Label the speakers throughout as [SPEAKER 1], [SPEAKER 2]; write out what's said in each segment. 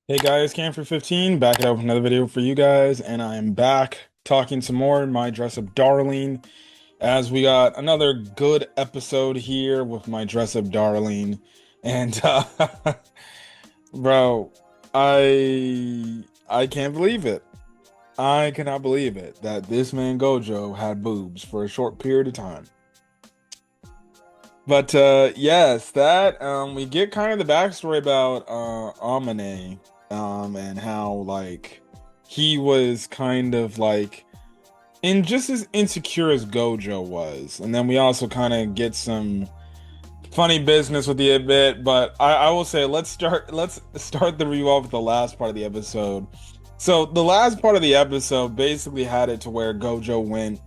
[SPEAKER 1] Hey guys, Cam for 15, back it up with another video for you guys, and I'm back talking some more My Dress Up Darling, as we got another good episode here with My Dress Up Darling, and bro, I can't believe it. I cannot believe it that this man Gojo had boobs for a short period of time. But yes, that we get kind of the backstory about Amane, and how like he was kind of like in just as insecure as Gojo was. And then we also kind of get some funny business with the a bit, but I will say let's start the review off with the last part of the episode. So the last part of the episode basically had it to where Gojo went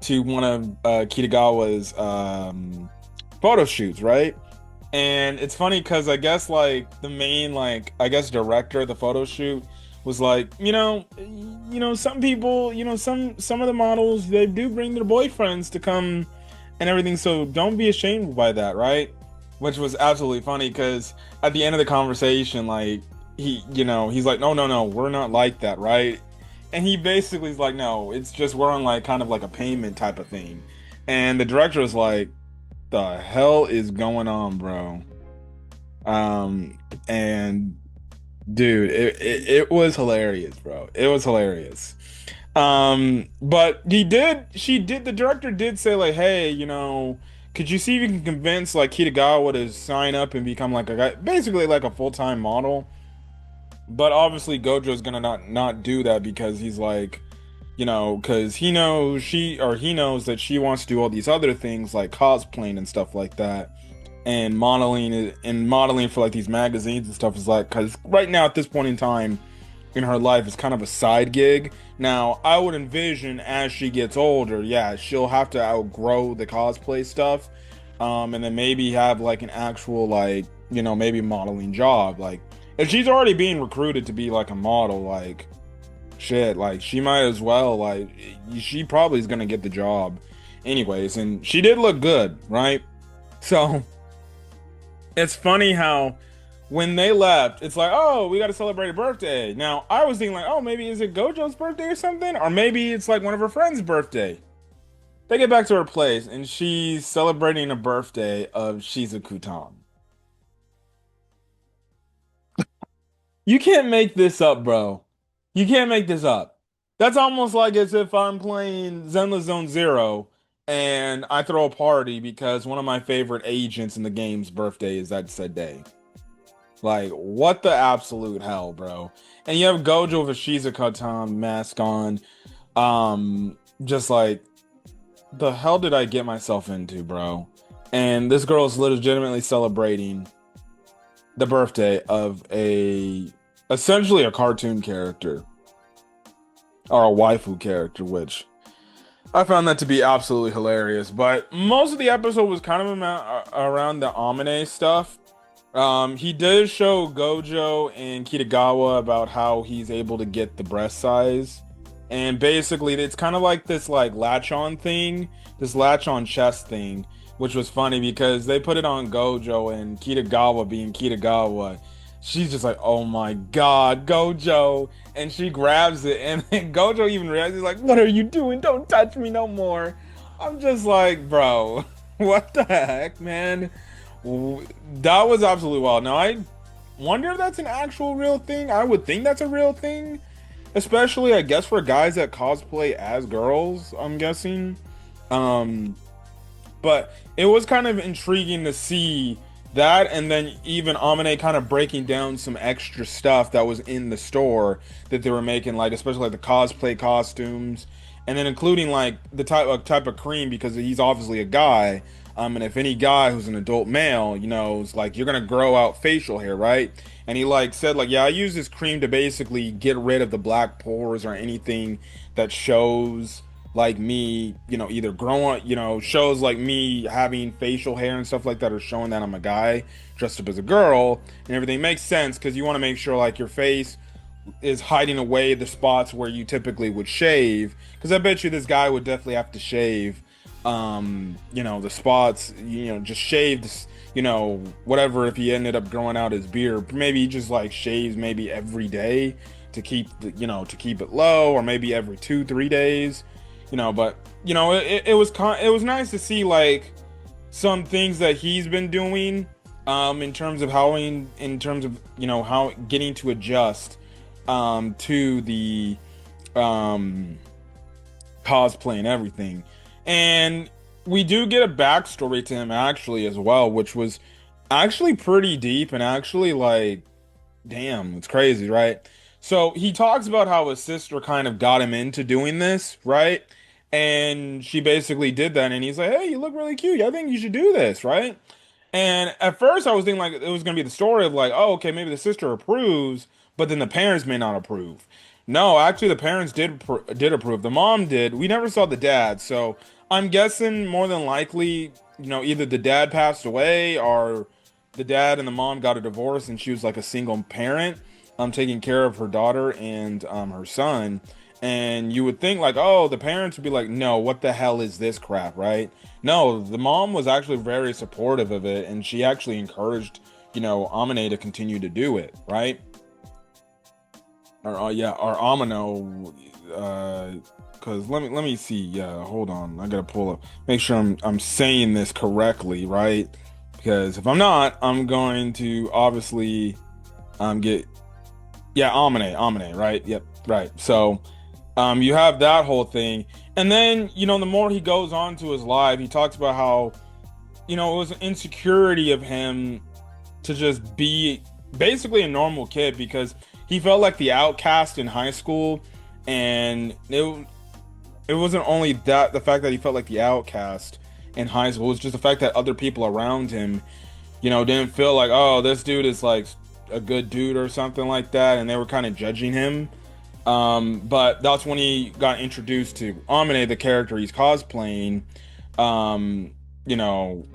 [SPEAKER 1] to one of Kitagawa's photo shoots, right? And it's funny because I guess like the main like I guess director of the photo shoot was like, some people, some of the models they do bring their boyfriends to come and everything, so don't be ashamed by that, right? Which was absolutely funny because at the end of the conversation, like he's like, no, no, no, we're not like that, right? And he basically is like, no, it's just we're on like kind of like a payment type of thing. And the director was like, the hell is going on, bro? And dude, it was hilarious, bro. It was hilarious. But the director did say like, hey, could you see if you can convince like Kitagawa to sign up and become like a guy, basically like a full-time model? But obviously Gojo's gonna not do that because he's like, because he knows that she wants to do all these other things like cosplaying and stuff like that, and modeling for like these magazines and stuff is like, because right now at this point in time in her life is kind of a side gig. Now I would envision as she gets older, yeah, she'll have to outgrow the cosplay stuff, and then maybe have like an actual like maybe modeling job. Like if she's already being recruited to be like a model, like shit, like she might as well, like she probably is gonna get the job anyways, and she did look good, right? So it's funny how when they left, it's like, oh, we got to celebrate a birthday. Now I was thinking like, oh, maybe is it Gojo's birthday or something, or maybe it's like one of her friends' birthday. They get back to her place and she's celebrating a birthday of Shizuku-tan. You can't make this up, bro. You can't make this up. That's almost like as if I'm playing Zenless Zone Zero and I throw a party because one of my favorite agents in the game's birthday is that said day. Like, what the absolute hell, bro? And you have Gojo with a Shizuka-tan mask on. Just like, the hell did I get myself into, bro? And this girl is legitimately celebrating the birthday of essentially a cartoon character or a waifu character, which I found that to be absolutely hilarious. But most of the episode was kind of around the Amane stuff. He did show Gojo and Kitagawa about how he's able to get the breast size. And basically it's kind of like this like latch on thing, this latch on chest thing, which was funny because they put it on Gojo and Kitagawa being Kitagawa. She's just like, oh my God, Gojo. And she grabs it and then Gojo even realizes like, what are you doing? Don't touch me no more. I'm just like, bro, what the heck, man? That was absolutely wild. Now I wonder if that's an actual real thing. I would think that's a real thing, especially I guess for guys that cosplay as girls, I'm guessing. Um, but it was kind of intriguing to see that, and then even Amane kind of breaking down some extra stuff that was in the store that they were making, like especially like the cosplay costumes, and then including like the type of cream because he's obviously a guy. And if any guy who's an adult male, is like you're gonna grow out facial hair, right? And he like said like, yeah, I use this cream to basically get rid of the black pores or anything that shows like me, either growing, shows like me having facial hair and stuff like that, or showing that I'm a guy dressed up as a girl, and everything makes sense because you want to make sure like your face is hiding away the spots where you typically would shave. Because I bet you this guy would definitely have to shave the spots, just shaved, whatever, if he ended up growing out his beard, maybe he just like shaves maybe every day to keep to keep it low, or maybe every 2, 3 days, but it was nice to see like some things that he's been doing, in terms of in terms of, how getting to adjust, to the, um, cosplay and everything. And we do get a backstory to him actually as well, which was actually pretty deep and actually like, damn, it's crazy, right? So he talks about how his sister kind of got him into doing this, right? And she basically did that, and he's like, "Hey, you look really cute. I think you should do this, right?" And at first, I was thinking like it was gonna be the story of like, oh, okay, maybe the sister approves, but then the parents may not approve. No, actually, the parents did approve. The mom did. We never saw the dad, so I'm guessing more than likely, either the dad passed away or the dad and the mom got a divorce, and she was like a single parent, taking care of her daughter and her son. And you would think like, oh, the parents would be like, no, what the hell is this crap, right? No, the mom was actually very supportive of it, and she actually encouraged, Amane to continue to do it, right? Or yeah, or Amano, because let me see. Yeah, hold on, I gotta pull up, make sure I'm saying this correctly, right? Because if I'm not, I'm going to obviously get, yeah, Amane, right? Yep, right. So, you have that whole thing, and then the more he goes on to his life, he talks about how it was an insecurity of him to just be basically a normal kid, because he felt like the outcast in high school, and it wasn't only that the fact that he felt like the outcast in high school, it was just the fact that other people around him, didn't feel like, oh, this dude is like a good dude or something like that, and they were kind of judging him. But that's when he got introduced to Amine, the character he's cosplaying.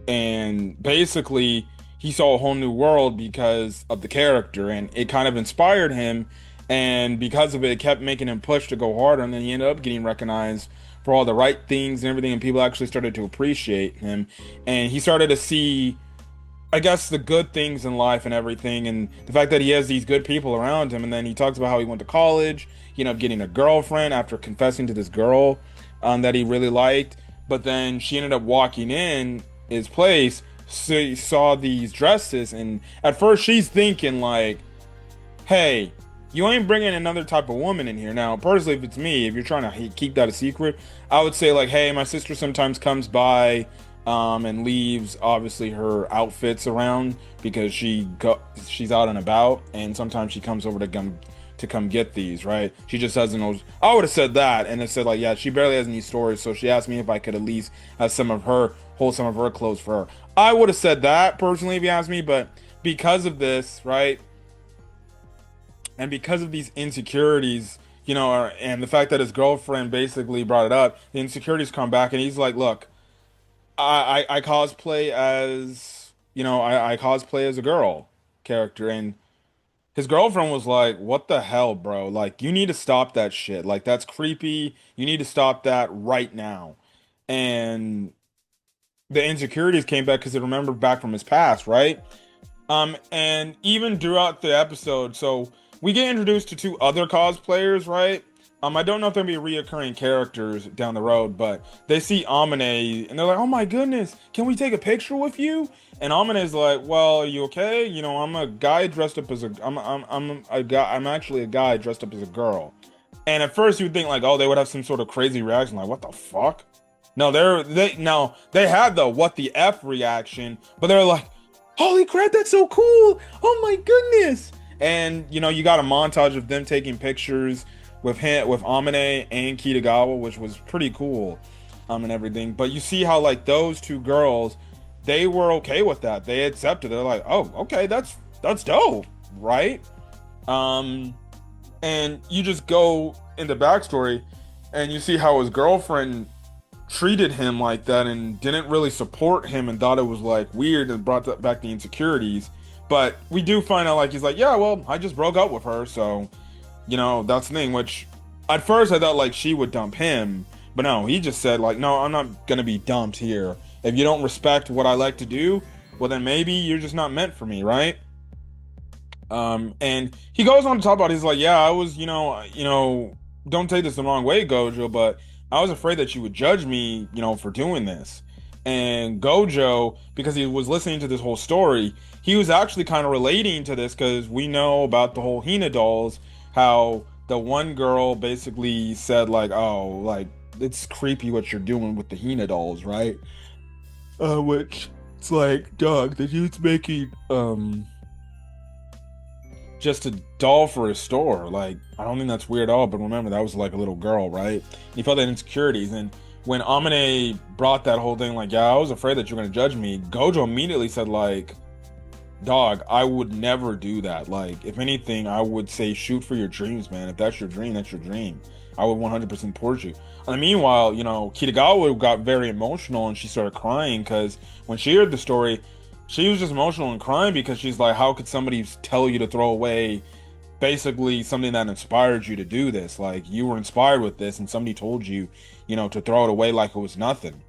[SPEAKER 1] And basically he saw a whole new world because of the character, and it kind of inspired him. And because of it, it kept making him push to go harder. And then he ended up getting recognized for all the right things and everything, and people actually started to appreciate him. And he started to see, I guess, the good things in life and everything, and the fact that he has these good people around him. And then he talks about how he went to college, getting a girlfriend after confessing to this girl, that he really liked. But then she ended up walking in his place, so he saw these dresses, and at first she's thinking like, "Hey, you ain't bringing another type of woman in here." Now, personally, if it's me, if you're trying to keep that a secret, I would say like, "Hey, my sister sometimes comes by, and leaves obviously her outfits around because she's out and about, and sometimes she comes over to come get these, right? She just doesn't know." I would have said that, and it said like, yeah, she barely has any storage, so she asked me if I could at least have hold some of her clothes for her. I would have said that personally if you asked me, but because of this, right, and because of these insecurities, and the fact that his girlfriend basically brought it up, the insecurities come back, and he's like, "Look, I cosplay as, I cosplay as a girl character," and his girlfriend was like, "What the hell, bro? Like, you need to stop that shit. Like, that's creepy. You need to stop that right now." And the insecurities came back because he remembered back from his past, right? And even throughout the episode, so we get introduced to two other cosplayers, right? I don't know if they're gonna be reoccurring characters down the road, but they see Amane and they're like, "Oh my goodness, can we take a picture with you?" And Amane's like, "Well, are you okay? I'm a guy dressed up as a I'm a guy. I'm actually a guy dressed up as a girl." And at first you would think like, oh, they would have some sort of crazy reaction, like, "What the fuck?" No, they had the "what the F" reaction, but they're like, "Holy crap, that's so cool! Oh my goodness!" And you got a montage of them taking pictures with Amane and Kitagawa, which was pretty cool, and everything. But you see how like those two girls, they were okay with that. They accepted. They're like, "Oh, okay, that's dope, right?" Um, and you just go in the backstory, and you see how his girlfriend treated him like that and didn't really support him and thought it was like weird and brought back the insecurities. But we do find out like he's like, "Yeah, well, I just broke up with her, so that's the thing." Which at first I thought like she would dump him, But no, he just said like, no, I'm not gonna be dumped here. If you don't respect what I like to do, well then maybe you're just not meant for me, right? And he goes on to talk about, he's like, yeah, I was, don't take this the wrong way, Gojo, but I was afraid that you would judge me, for doing this. And Gojo, because he was listening to this whole story, he was actually kind of relating to this because we know about the whole Hina dolls, how the one girl basically said like, oh, like it's creepy what you're doing with the Hina dolls, right? Which it's like, dog, the dude's making just a doll for his store. Like, I don't think that's weird at all, but remember, that was like a little girl, right? He felt that insecurities. And when Amane brought that whole thing, like, yeah, I was afraid that you're gonna judge me, Gojo immediately said, like, dog, I would never do that. Like, if anything, I would say shoot for your dreams, man. If that's your dream, that's your dream. I would 100% support you. And meanwhile, Kitagawa got very emotional and she started crying because when she heard the story, she was just emotional and crying because she's like, how could somebody tell you to throw away basically something that inspired you to do this? Like, you were inspired with this and somebody told you, to throw it away like it was nothing,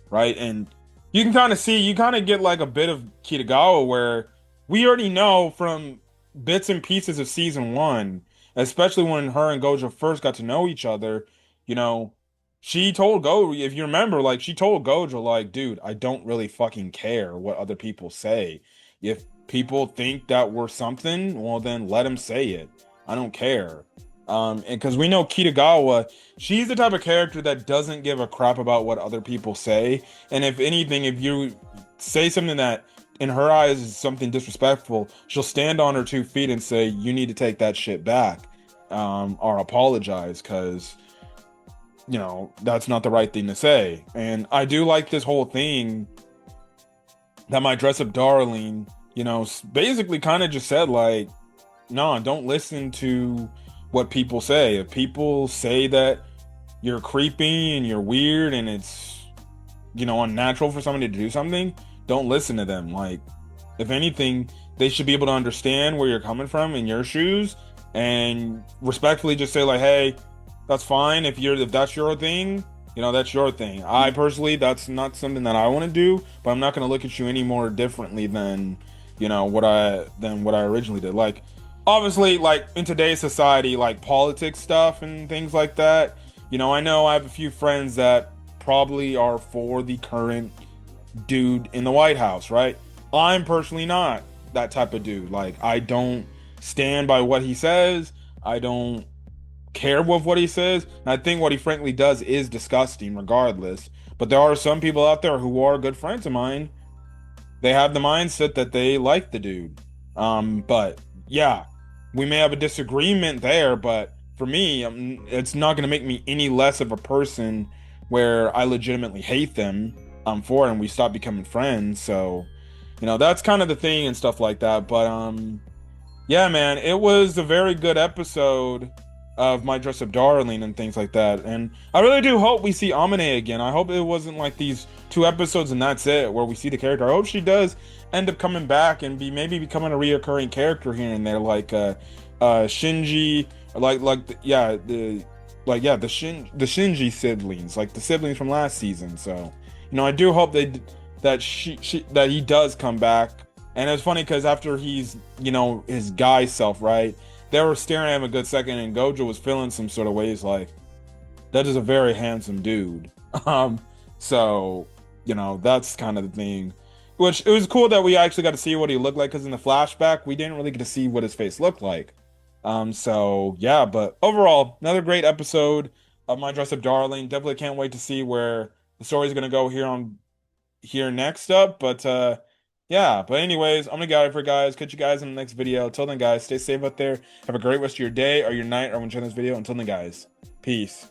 [SPEAKER 1] right? And you can kind of see, you kind of get like a bit of Kitagawa where we already know from bits and pieces of season one, especially when her and Gojo first got to know each other, you know, she told Go, if you remember, like she told Gojo, like, dude, I don't really fucking care what other people say. If people think that we're something, well then let them say it. I don't care. And because we know Kitagawa, she's the type of character that doesn't give a crap about what other people say. And if anything, if you say something that in her eyes is something disrespectful, she'll stand on her 2 feet and say, you need to take that shit back, or apologize, because that's not the right thing to say. And I do like this whole thing that my dress up darling, basically kind of just said like, no, don't listen to what people say. If people say that you're creepy and you're weird and it's, unnatural for somebody to do something, don't listen to them. Like, if anything, they should be able to understand where you're coming from in your shoes and respectfully just say like, hey, that's fine. If that's your thing, that's your thing. I personally, that's not something that I want to do, but I'm not going to look at you any more differently than, what I originally did. Like, obviously, like in today's society, like politics stuff and things like that, I know I have a few friends that probably are for the current dude in the White House, right? I'm personally not that type of dude. Like, I don't stand by what he says. I don't care with what he says. And I think what he frankly does is disgusting regardless. But there are some people out there who are good friends of mine. They have the mindset that they like the dude. But yeah, we may have a disagreement there, but for me, it's not going to make me any less of a person where I legitimately hate them for it and we stop becoming friends. So, that's kind of the thing and stuff like that. But yeah, man, it was a very good episode of My Dress Up Darling and things like that. And I really do hope we see Amane again. I hope it wasn't like these 2 episodes and that's it, where we see the character. I hope she does end up coming back and maybe becoming a reoccurring character here and there, like Shinji, the Shinji siblings, like the siblings from last season. So, I do hope that he does come back. And it's funny because after he's, his guy self, right? They were staring at him a good second, and Gojo was feeling some sort of ways like, that is a very handsome dude. So, that's kind of the thing. Which, it was cool that we actually got to see what he looked like, because in the flashback, we didn't really get to see what his face looked like. So, yeah, but overall, another great episode of My Dress Up Darling. Definitely can't wait to see where the story's going to go here next up, but yeah, but anyways, I'm gonna get out of here, guys. Catch you guys in the next video. Until then, guys, stay safe out there. Have a great rest of your day or your night or when you're watching this video. Until then, guys, peace.